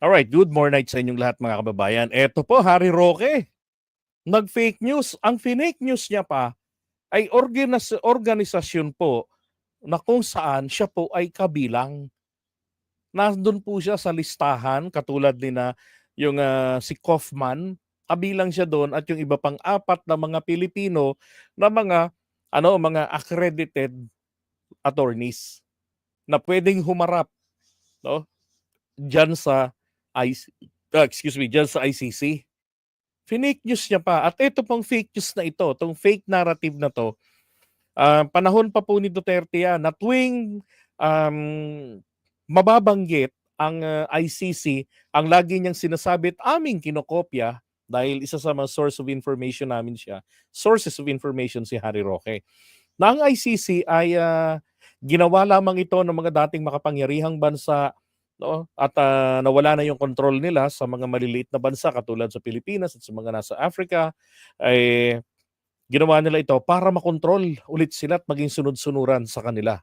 Alright, good morning sa inyong lahat mga kababayan. Eto po, Harry Roque, nag-fake news. Ang finake news niya pa ay organisasyon po na kung saan siya po ay kabilang. Nandun po siya sa listahan katulad ni na yung si Kaufman, kabilang siya doon at yung iba pang apat na mga Pilipino na mga accredited attorneys na pwedeng humarap, no, diyan sa diyan sa ICC. Fake news niya pa. At ito pong fake news na ito, itong fake narrative na to, panahon pa po ni Duterte yan, na tuwing um, mababanggit ang ICC, ang lagi niyang sinasabi at aming kinokopya dahil isa sa mga source of information namin siya, sources of information si Harry Roque. Na ang ICC ay ginawa lamang ito ng mga dating makapangyarihang bansa, no? At nawala na yung control nila sa mga maliliit na bansa katulad sa Pilipinas at sa mga nasa Africa, ay ginawa nila ito para makontrol ulit sila at maging sunod-sunuran sa kanila.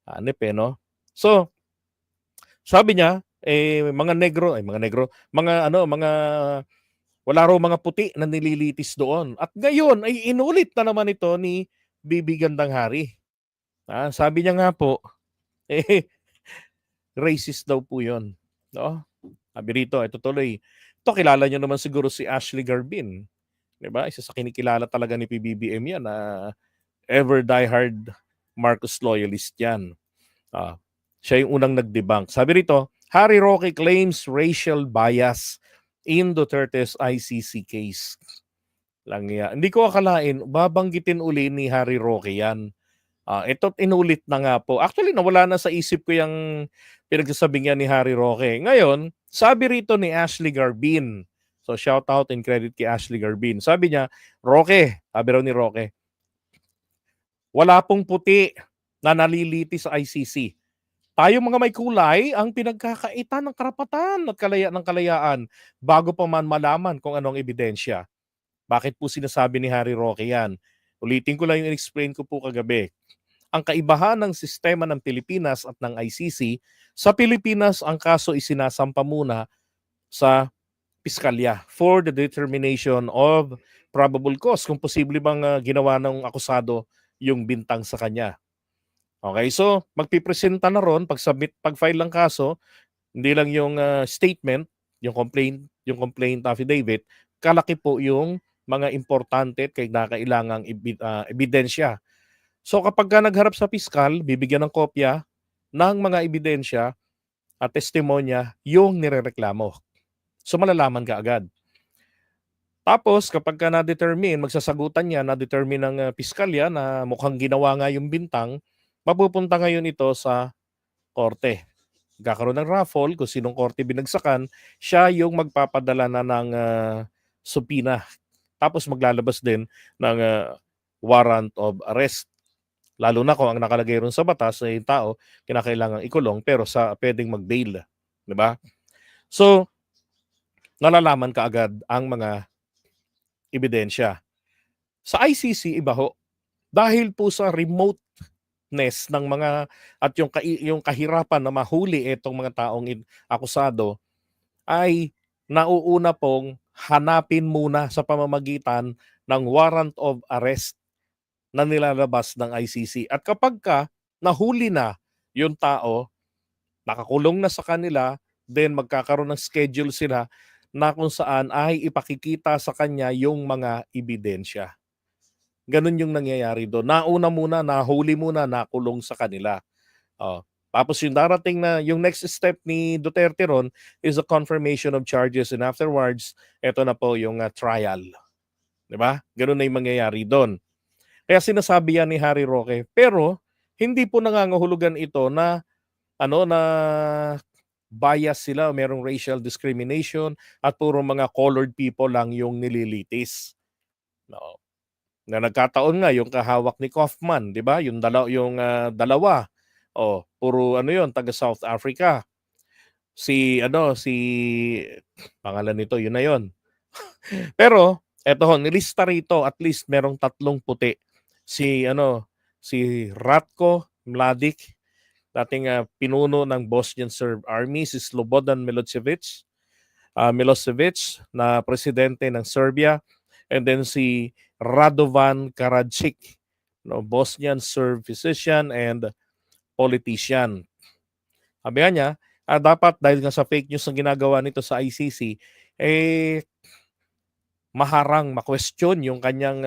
Hanep no? So, sabi niya, mga wala raw mga puti na nililitis doon. At ngayon ay inulit na naman ito ni Bibi Gandang Hari. Sabi niya nga po, eh, racist daw po yun. No? Sabi rito, ito tuloy. Ito, kilala niyo naman siguro si Ashley Garbin. Diba? Isa sa kinikilala talaga ni PBBM yan na ever diehard Marcos loyalist yan. Siya yung unang nag-debunk. Sabi rito, Harry Roque claims racial bias in Duterte's ICC case. Lang yan. Hindi ko akalain, babanggitin uli ni Harry Roque yan. Ito't inulit na nga po. Actually, nawala na sa isip ko yung pinagsasabing yan ni Harry Roque. Ngayon, sabi rito ni Ashley Garbin. So, shout out and credit kay Ashley Garbin. Sabi niya, Roque, sabi raw ni Roque, wala pong puti na naliliti sa ICC. Tayo mga may kulay ang pinagkakaitan ng karapatan at ng kalayaan bago pa man malaman kung anong ebidensya. Bakit po sinasabi ni Harry Roque yan? Ulitin ko lang yung explain ko po kagabi. Ang kaibahan ng sistema ng Pilipinas at ng ICC, sa Pilipinas ang kaso isinasampa muna sa piskalya for the determination of probable cause, kung posible bang ginawa ng akusado yung bintang sa kanya. Okay, so magpipresenta na ron pag-file ng kaso, hindi lang yung statement, yung complaint affidavit, kalaki po yung mga importante at kailangang ebidensya. So kapag ka nagharap sa piskal, bibigyan ng kopya ng mga ebidensya at testimonya yung nirereklamo. So malalaman ka agad. Tapos kapag ka magsasagutan niya, na-determine ng piskalya na mukhang ginawa nga yung bintang, mapupunta ngayon ito sa korte. Magkakaroon ng raffle kung sinong korte binagsakan, siya yung magpapadala na ng subpoena. Tapos maglalabas din ng warrant of arrest. Lalo na kung ang nakalagay ron sa batas ay yung tao kinakailangang ikulong pero pwedeng mag-bail. Diba? So, nalalaman ka agad ang mga ebidensya. Sa ICC, iba ho. Dahil po sa remoteness ng mga at yung kahirapan na mahuli itong mga taong akusado, ay nauuna pong hanapin muna sa pamamagitan ng warrant of arrest na nilalabas ng ICC. At kapag nahuli na yung tao, nakakulong na sa kanila, then magkakaroon ng schedule sila na kung saan ay ipakikita sa kanya yung mga ebidensya. Ganun yung nangyayari doon. Nauna muna, nahuli muna, nakulong sa kanila. Tapos yung darating na, yung next step ni Duterte ron is a confirmation of charges and afterwards, eto na po yung trial. Diba? Ganun na yung mangyayari doon. Kaya sinasabi yan ni Harry Roque. Pero hindi po nangangahulugan ito na na bias sila, merong racial discrimination at puro mga colored people lang yung nililitis. No. Na nagkataon nga yung kahawak ni Kaufman, 'di ba? Yung dalawa. Puro yon, taga South Africa. Si pangalan nito, yun na yon. Pero eto ho, nilista rito at least merong 3 puti. Si Ratko Mladic, pinuno ng Bosnian Serb Army, si Slobodan Milosevic na presidente ng Serbia, and then si Radovan Karadzic, no, Bosnian Serb physician and politician. Sabi nga niya, dapat dahil nga sa fake news ang ginagawa nito sa ICC, maharang, ma-question yung kanyang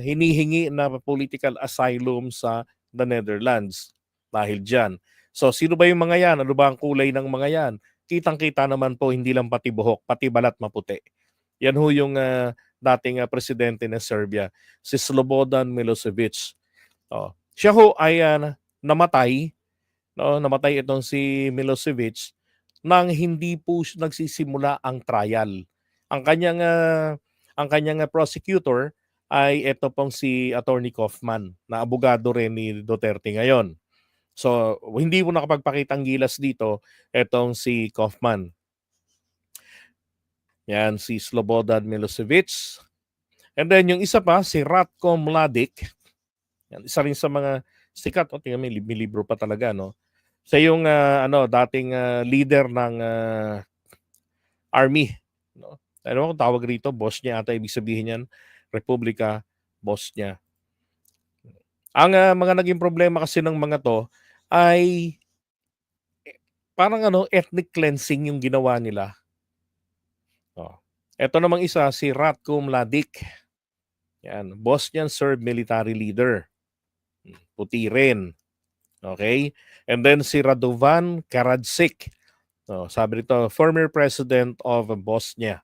hinihingi na political asylum sa the Netherlands dahil diyan. So sino ba yung mga yan? Ano ba ang kulay ng mga yan? Kitang-kita naman po hindi lang pati buhok, pati balat maputi. Yan ho yung dating presidente ng Serbia, si Slobodan Milosevic. Siya ho ay namatay, no? Namatay itong si Milosevic nang hindi po nagsisimula ang trial. Ang kanyang prosecutor ay ito pong si Attorney Kaufman, na abogado rin ni Duterte ngayon. So, hindi mo nakapagpakitang gilas dito itong si Kaufman. Yan, si Slobodan Milosevic. And then yung isa pa, si Ratko Mladic. Yan, isa rin sa mga sikat. Tingnan mo, may libro pa talaga, no? Siya yung dating leader ng army, no? Ano kung tawag rito? Bosnia ata ibig sabihin yan. Republika Bosnia. Ang mga naging problema kasi ng mga to ay parang ethnic cleansing yung ginawa nila. Ito namang isa, si Ratko Mladic. Yan, Bosnian Serb military leader. Puti rin. Okay? And then si Radovan Karadzic. Sabi rito, former president of Bosnia.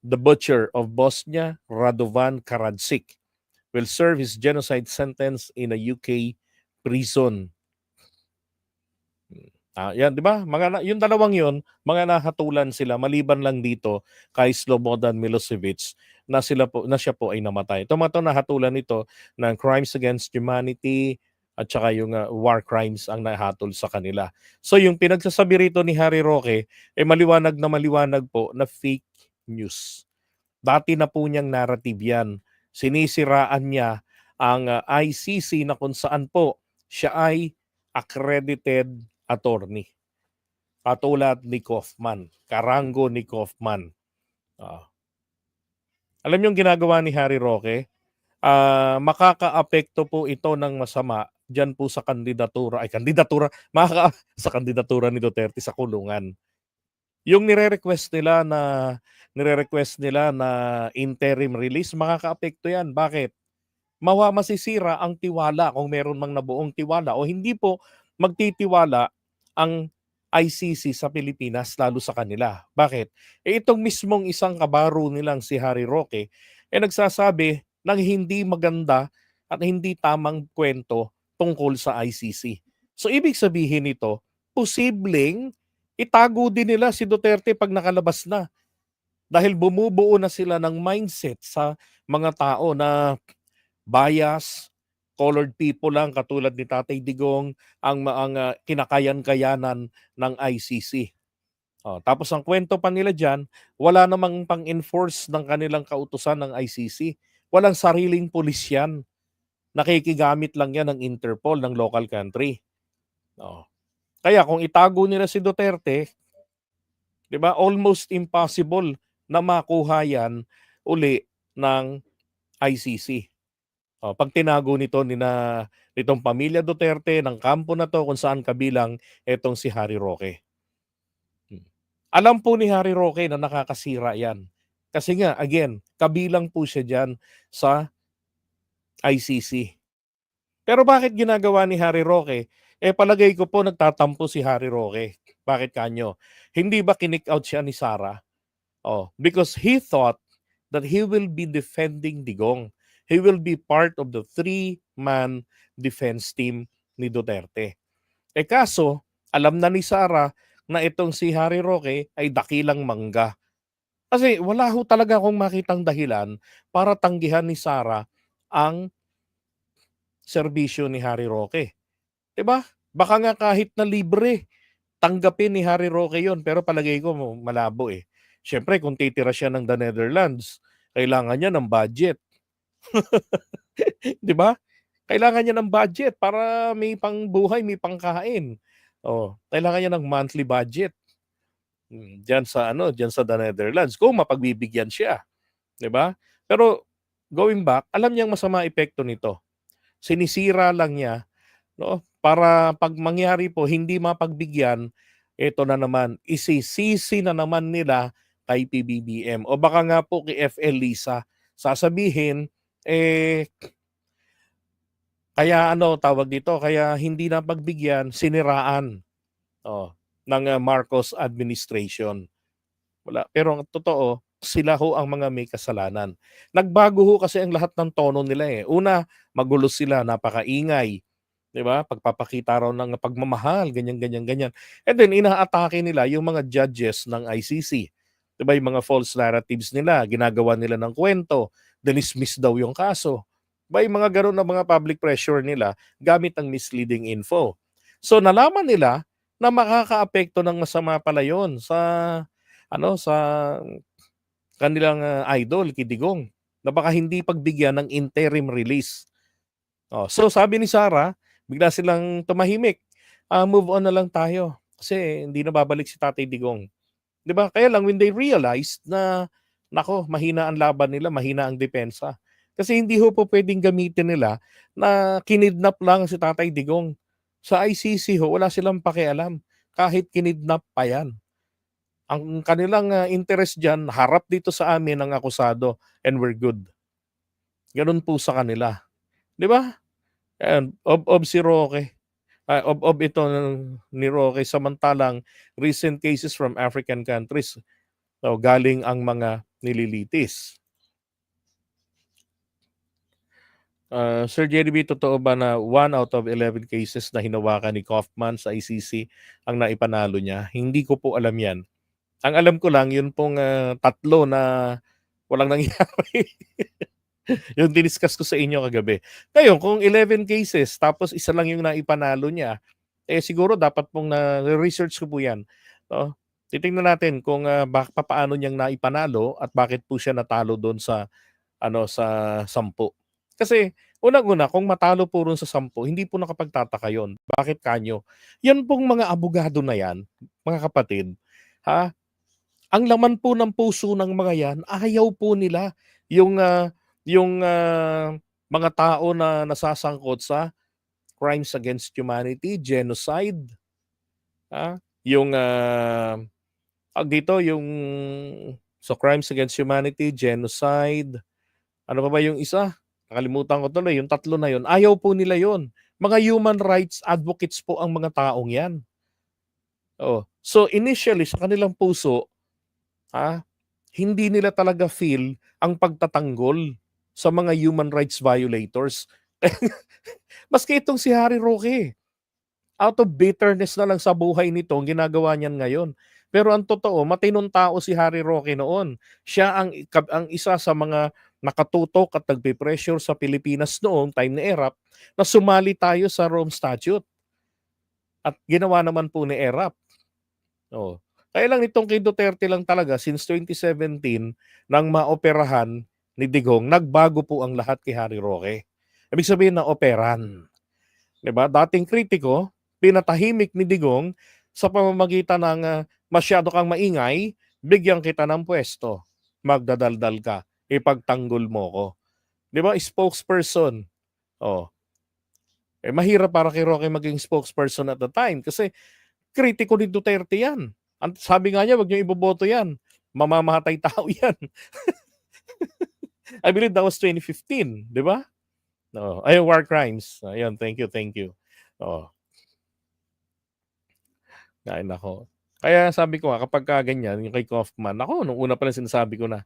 The butcher of Bosnia, Radovan Karadzic, will serve his genocide sentence in a UK prison. Yan, di ba? Yung dalawang yon, mga nahatulan sila maliban lang dito kay Slobodan Milosevic na siya po ay namatay. Ito nahatulan ito ng crimes against humanity at saka yung war crimes ang nahatol sa kanila. So yung pinagsasabi rito ni Harry Roque maliwanag po na fake news. Dati na po niyang narrative yan. Sinisiraan niya ang ICC na kung saan po siya ay accredited attorney. Katulad ni Kaufman, karango ni Kaufman. Alam niyo yung ginagawa ni Harry Roque? Makakaapekto po ito ng masama diyan po sa kandidatura sa kandidatura ni Duterte sa kulungan. Yung nire-request nila na interim release, makakaapekto yan. Bakit? Masisira ang tiwala kung meron mang nabuong tiwala o hindi po magtitiwala ang ICC sa Pilipinas lalo sa kanila. Bakit? Itong mismong isang kabaro nilang si Harry Roque nagsasabi ng hindi maganda at hindi tamang kwento tungkol sa ICC. So ibig sabihin nito, posibleng itago din nila si Duterte pag nakalabas na. Dahil bumubuo na sila ng mindset sa mga tao na bias, colored people lang katulad ni Tatay Digong ang kinakayan-kayanan ng ICC. Tapos ang kwento pa nila dyan, wala namang pang-enforce ng kanilang kautusan ng ICC. Walang sariling pulisyan. Nakikigamit lang yan ng Interpol, ng local country. Kaya kung itago nila si Duterte, di ba, almost impossible na makuha yan uli ng ICC. Pag tinago nitong pamilya Duterte, ng kampo na to kung saan kabilang etong si Harry Roque. Alam po ni Harry Roque na nakakasira yan. Kasi nga, again, kabilang po siya dyan sa ICC. Pero bakit ginagawa ni Harry Roque? Palagay ko po nagtatampo si Harry Roque. Bakit kanyo? Hindi ba kinick out siya ni Sara? Because he thought that he will be defending Digong. He will be part of the 3-man defense team ni Duterte. Kaso, alam na ni Sara na itong si Harry Roque ay dakilang mangga. Kasi wala ho talaga akong makitang dahilan para tanggihan ni Sara ang serbisyo ni Harry Roque. Diba? Baka nga kahit na libre, tanggapin ni Harry Roque yon, pero palagay ko malabo Siyempre, kung titira siya ng the Netherlands, kailangan niya ng budget. Di ba? kailangan niya ng budget para may pangbuhay, may pangkain. Oh, kailangan niya ng monthly budget. Diyan sa ano, diyan sa the Netherlands kung mapagbibigyan siya, 'di ba? Pero going back, alam niyang masama epekto nito. Sinisira lang niya, 'no, para 'pag mangyari po hindi mapagbigyan, ito na naman, isisisi na naman nila kay PBBM o baka nga po kay FL Lisa. Sasabihin, eh, kaya ano, tawag dito, kaya hindi napagbigyan, siniraan, oh, ng, Marcos administration. Wala, pero ang totoo, sila ho ang mga may kasalanan. Nagbago ho kasi ang lahat ng tono nila, eh. Una, magulo sila, napakaingay, 'di ba? Pagpapakita raw ng pagmamahal, ganyan, ganyan, ganyan. And then inaatake nila yung mga judges ng ICC. 'Di ba, yung mga false narratives nila, ginagawa nila ng kwento, dinismiss daw yung kaso. 'Di ba, yung mga gano'n na mga public pressure nila gamit ang misleading info. So nalaman nila na makakaapekto ng masama pala yun sa ano, sa kanilang, idol, Kidigong, na baka hindi pagbigyan ng interim release. Oh, so sabi ni Sarah, bigla silang tumahimik, "Move on na lang tayo kasi hindi na babalik si Tatay Digong." 'Di ba? Kaya lang when they realized na, naku, mahina ang laban nila, mahina ang depensa. Kasi hindi ho po puwedeng gamitin nila na kinidnap lang si Tatay Digong. Sa ICC ho, wala silang pakialam kahit kinidnap pa 'yan. Ang kanilang, interest diyan, harap dito sa amin ang akusado and we're good. Gano'n po sa kanila, 'di ba? Ayan, ob si Roque, ob ito ni Roque samantalang recent cases from African countries, o galing ang mga nililitis. Sir JDB, totoo ba na 1 out of 11 cases na hinawakan ni Kaufman sa ICC ang naipanalo niya? Hindi ko po alam 'yan. Ang alam ko lang yun pong, 3 na walang nangyari. Yung diniscuss ko sa inyo kagabi. Ngayon kung 11 cases tapos isa lang yung naipanalo niya, eh, siguro dapat pong na-research ko po 'yan, 'no. Titingnan natin kung, papaano niyang naipanalo at bakit po siya natalo do'n sa ano, sa 10. Kasi unang-una kung matalo po ro'n sa 10 hindi po nakapagtataka 'yon. Bakit kanyo? 'Yan pong mga abogado na 'yan, mga kapatid, ha, ang laman po ng puso ng mga 'yan, ayaw po nila yung, mga tao na nasasangkot sa crimes against humanity, genocide, yung, tawag dito, yung sa crimes against humanity, genocide, ano pa ba yung isa? Nakalimutan ko tuloy, yung 3 na yun, ayaw po nila yun. Mga human rights advocates po ang mga taong 'yan. Oh, so initially sa kanilang puso, ah, hindi nila talaga feel ang pagtatanggol sa mga human rights violators. Maski itong si Harry Roque, out of bitterness na lang sa buhay nito ang ginagawa niyan ngayon. Pero ang totoo, matinong tao si Harry Roque noon. Siya ang isa sa mga nakatutok at nagpe-pressure sa Pilipinas noong time ni ERAP na sumali tayo sa Rome Statute at ginawa naman po ni ERAP. Oh. Kaya lang nitong kay Duterte lang talaga since 2017 nang maoperahan ni Digong, nagbago po ang lahat kay Harry Roque. Ibig sabihin na operan. 'Di ba? Dating kritiko, pinatahimik ni Digong sa pamamagitan ng, masyado kang maingay, bigyan kita ng puwesto. Magdadaldal ka, ipagtanggol mo ko. 'Di ba, spokesperson. Oh, eh, mahirap para kay Roque maging spokesperson at the time kasi kritiko ni Duterte 'yan. Sabi nga niya, "Wag niyong iboboto 'yan, mamamatay tao 'yan." I believe that was 2015, 'di ba? Oo, ay war crimes. Ayun, thank you, thank you. Oo, ay naku. Kaya sabi ko nga kapagka ganyan, yung kay Kaufman, naku, nung una pa lang sinasabi ko na,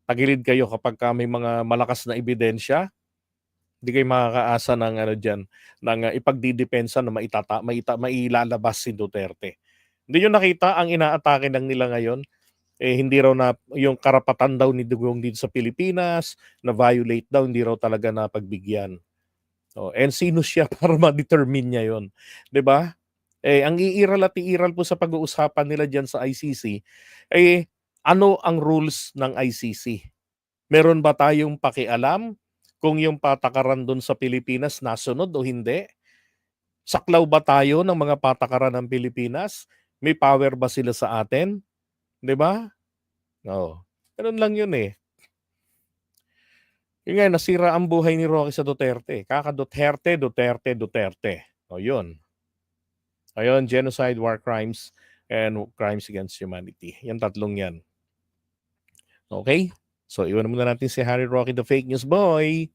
tagilid kayo kapagka may mga malakas na ebidensya, hindi kayo makakaasa ng ano diyan, ng, ipagdidepensa na mailalabas si Duterte. Hindi niyo nakita ang inaatake lang nila ngayon, eh, hindi raw na yung karapatan daw ni Dugong dito sa Pilipinas, na-violate daw, hindi raw talaga napagbigyan. Oh, and sino siya para ma-determine niya 'yon, 'di ba? Eh, ang iiral at iiral po sa pag-uusapan nila diyan sa ICC, eh, ano ang rules ng ICC? Meron ba tayong pakialam kung yung patakaran doon sa Pilipinas nasunod o hindi. Saklaw ba tayo ng mga patakaran ng Pilipinas? May power ba sila sa atin? 'Di ba? Oo. Ganun lang yun eh. Yun nga, nasira ang buhay ni Rocky sa Duterte. Kaka-Duterte, Duterte, Duterte. O yun. Ayun, genocide, war crimes, and crimes against humanity. Yan tatlong yan. Okay? So, iwan muna natin si Harry Roque, the fake news boy.